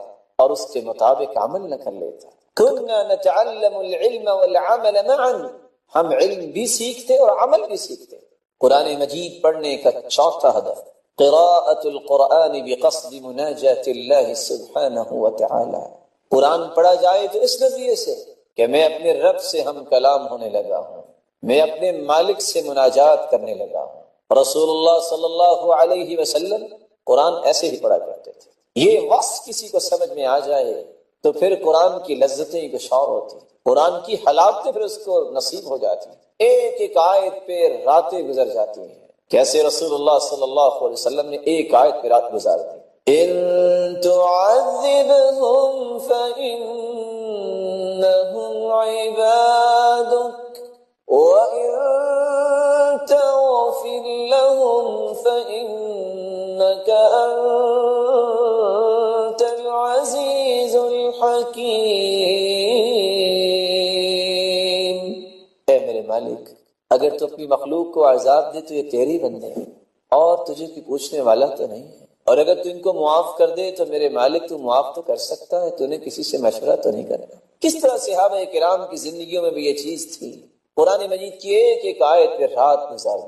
اور اس کے مطابق عمل نہ کر لیتا۔ كنا نتعلم العلم والعمل معا، ہم علم بھی سیکھتے اور عمل بھی سیکھتے۔ قرآن مجید پڑھنے کا چوتھا ہدف قراءۃ القرآن بقصد مناجاة اللہ سبحانہ وتعالی، قرآن پڑھا جائے تو اس نظریے سے کہ میں اپنے رب سے ہم کلام ہونے لگا ہوں، میں اپنے مالک سے مناجات کرنے لگا ہوں۔ رسول اللہ صلی اللہ علیہ وسلم قرآن ایسے ہی پڑھا کرتے تھے۔ یہ وصف کسی کو سمجھ میں آ جائے تو پھر قرآن کی لذتیں کچھ اور ہوتی، قرآن کی حلاوتیں پھر اس کو نصیب ہو جاتی، ایک ایک آیت پہ راتیں گزر جاتی ہیں، کیسے رسول اللہ صلی اللہ علیہ وسلم نے ایک آیت پہ رات گزار دی۔ ان تعذبهم فإنهم عبادك وإن تغفر لهم فإنك أنت العزيز الحكيم۔ اے میرے مالک اگر تو اپنی مخلوق کو عذاب دے تو یہ تیری بندے ہیں اور تجھے کوئی پوچھنے والا تو نہیں ہے، اور اگر تو ان کو معاف کر دے تو میرے مالک تو معاف تو کر سکتا ہے، تو نے کسی سے مشورہ تو نہیں کرنا۔ کس طرح صحابہ کرام کی زندگیوں میں بھی یہ چیز تھی، قرآن مجید کی ایک ایک آیت پہ رات گزار